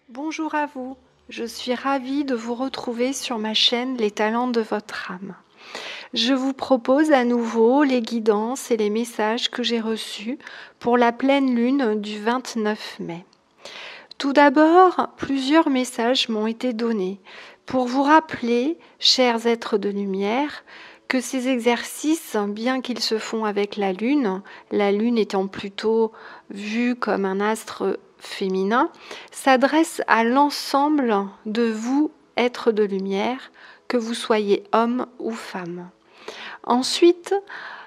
Bonjour à vous, je suis ravie de vous retrouver sur ma chaîne Les Talents de votre âme. Je vous propose à nouveau les guidances et les messages que j'ai reçus pour la pleine lune du 29 mai. Tout d'abord, plusieurs messages m'ont été donnés pour vous rappeler, chers êtres de lumière, que ces exercices, bien qu'ils se font avec la lune étant plutôt vue comme un astre féminin, s'adressent à l'ensemble de vous, êtres de lumière, que vous soyez homme ou femme. Ensuite,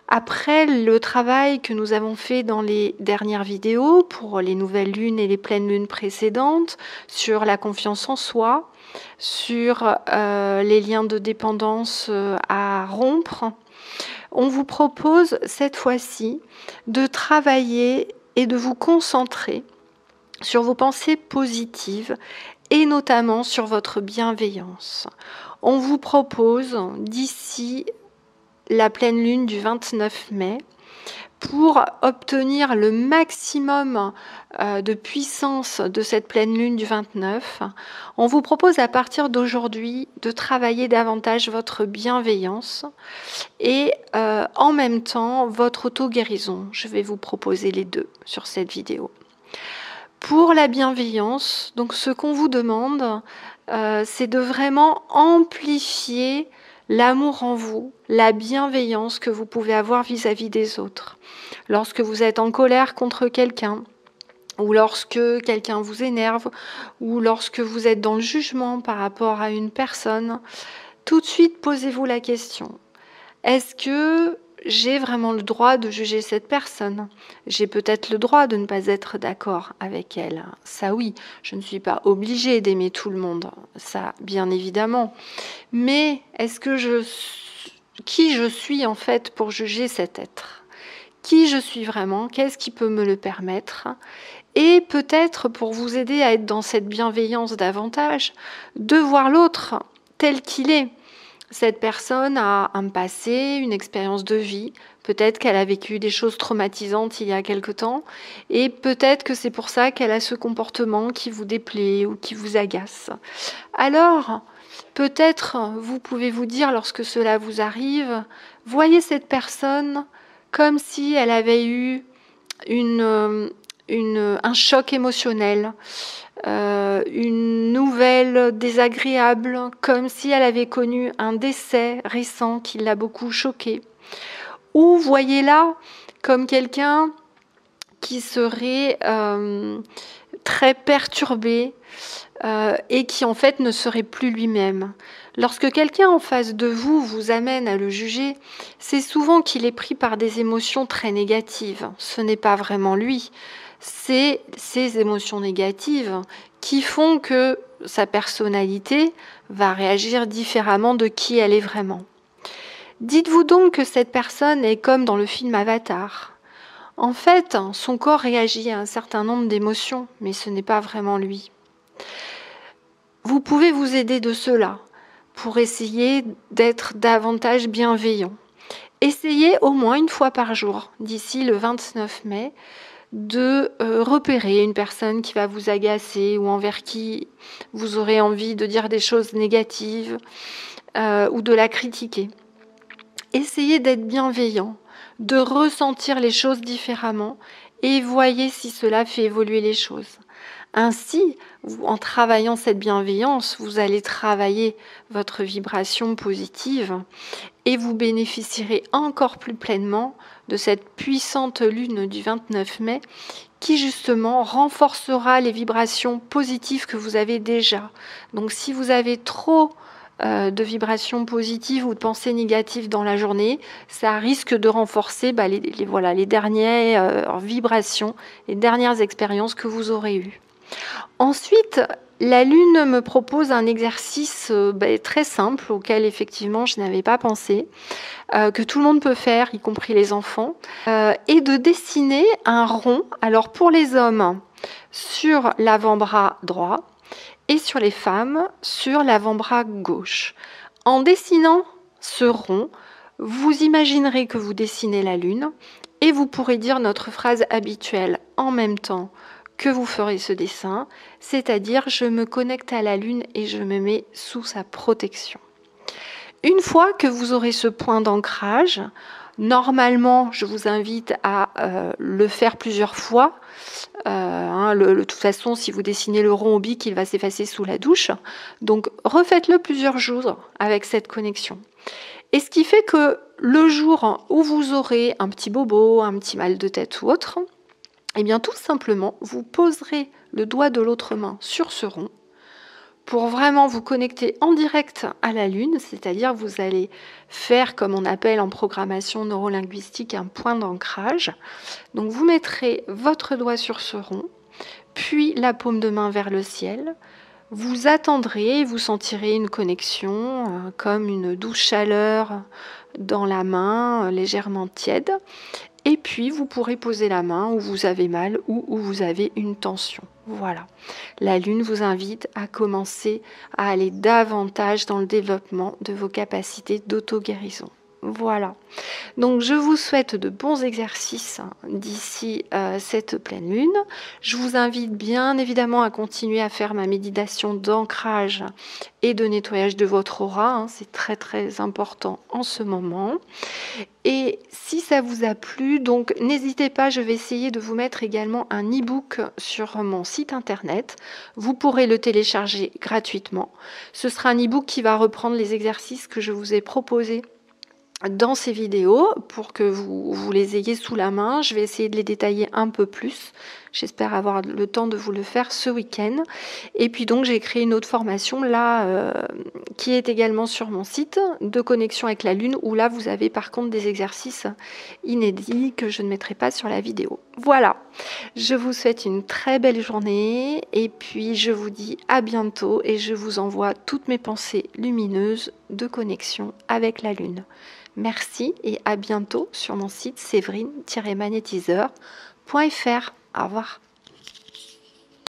après le travail que nous avons fait dans les dernières vidéos pour les nouvelles lunes et les pleines lunes précédentes, sur la confiance en soi, sur les liens de dépendance à rompre, on vous propose cette fois-ci de travailler et de vous concentrer sur vos pensées positives et notamment sur votre bienveillance. On vous propose d'ici la pleine lune du 29 mai pour obtenir le maximum de puissance de cette pleine lune du 29, on vous propose à partir d'aujourd'hui de travailler davantage votre bienveillance et en même temps votre auto-guérison. Je vais vous proposer les deux sur cette vidéo. Pour la bienveillance, donc ce qu'on vous demande, c'est de vraiment amplifier l'amour en vous, la bienveillance que vous pouvez avoir vis-à-vis des autres. Lorsque vous êtes en colère contre quelqu'un, ou lorsque quelqu'un vous énerve, ou lorsque vous êtes dans le jugement par rapport à une personne, tout de suite posez-vous la question, est-ce que j'ai vraiment le droit de juger cette personne? J'ai peut-être le droit de ne pas être d'accord avec elle. Ça oui, je ne suis pas obligée d'aimer tout le monde, ça bien évidemment. Mais est-ce que qui je suis en fait pour juger cet être? Qui je suis vraiment? Qu'est-ce qui peut me le permettre? Et peut-être pour vous aider à être dans cette bienveillance davantage, de voir l'autre tel qu'il est. Cette personne a un passé, une expérience de vie, peut-être qu'elle a vécu des choses traumatisantes il y a quelque temps, et peut-être que c'est pour ça qu'elle a ce comportement qui vous déplaît ou qui vous agace. Alors, peut-être vous pouvez vous dire lorsque cela vous arrive, voyez cette personne comme si elle avait eu un choc émotionnel, une nouvelle désagréable, comme si elle avait connu un décès récent qui l'a beaucoup choquée. Ou voyez-la comme quelqu'un qui serait très perturbé et qui en fait ne serait plus lui-même. Lorsque quelqu'un en face de vous vous amène à le juger, c'est souvent qu'il est pris par des émotions très négatives. Ce n'est pas vraiment lui. C'est ces émotions négatives qui font que sa personnalité va réagir différemment de qui elle est vraiment. Dites-vous donc que cette personne est comme dans le film Avatar. En fait, son corps réagit à un certain nombre d'émotions, mais ce n'est pas vraiment lui. Vous pouvez vous aider de cela pour essayer d'être davantage bienveillant. Essayez au moins une fois par jour, d'ici le 29 mai, de repérer une personne qui va vous agacer ou envers qui vous aurez envie de dire des choses négatives ou de la critiquer. Essayez d'être bienveillant, de ressentir les choses différemment et voyez si cela fait évoluer les choses. Ainsi, en travaillant cette bienveillance, vous allez travailler votre vibration positive et vous bénéficierez encore plus pleinement de cette puissante lune du 29 mai qui justement renforcera les vibrations positives que vous avez déjà. Donc si vous avez trop de vibrations positives ou de pensées négatives dans la journée, ça risque de renforcer les dernières vibrations, les dernières expériences que vous aurez eues. Ensuite, la Lune me propose un exercice très simple auquel effectivement je n'avais pas pensé, que tout le monde peut faire, y compris les enfants, et de dessiner un rond, alors pour les hommes, sur l'avant-bras droit, et sur les femmes, sur l'avant-bras gauche. En dessinant ce rond, vous imaginerez que vous dessinez la Lune, et vous pourrez dire notre phrase habituelle en même temps que vous ferez ce dessin, c'est-à-dire je me connecte à la Lune et je me mets sous sa protection. Une fois que vous aurez ce point d'ancrage, normalement, je vous invite à le faire plusieurs fois. De toute façon, si vous dessinez le rond au bic, il va s'effacer sous la douche. Donc, refaites-le plusieurs jours avec cette connexion. Et ce qui fait que le jour où vous aurez un petit bobo, un petit mal de tête ou autre, eh bien, tout simplement, vous poserez le doigt de l'autre main sur ce rond pour vraiment vous connecter en direct à la Lune, c'est-à-dire vous allez faire, comme on appelle en programmation neurolinguistique, un point d'ancrage. Donc vous mettrez votre doigt sur ce rond, puis la paume de main vers le ciel. Vous attendrez, vous sentirez une connexion, comme une douce chaleur dans la main, légèrement tiède. Et puis, vous pourrez poser la main où vous avez mal ou où vous avez une tension. Voilà. La Lune vous invite à commencer à aller davantage dans le développement de vos capacités d'auto-guérison. Voilà. Donc, je vous souhaite de bons exercices d'ici cette pleine lune. Je vous invite bien évidemment à continuer à faire ma méditation d'ancrage et de nettoyage de votre aura. C'est très très important en ce moment. Et si ça vous a plu, donc n'hésitez pas, je vais essayer de vous mettre également un e-book sur mon site internet. Vous pourrez le télécharger gratuitement. Ce sera un e-book qui va reprendre les exercices que je vous ai proposés dans ces vidéos pour que vous les ayez sous la main. Je vais essayer de les détailler un peu plus. J'espère avoir le temps de vous le faire ce week-end. Et puis donc j'ai créé une autre formation là qui est également sur mon site de connexion avec la Lune, où là vous avez par contre des exercices inédits que je ne mettrai pas sur la vidéo. Voilà, je vous souhaite une très belle journée et puis je vous dis à bientôt et je vous envoie toutes mes pensées lumineuses de connexion avec la Lune. Merci et à bientôt sur mon site séverine-magnétiseur.fr. Au revoir.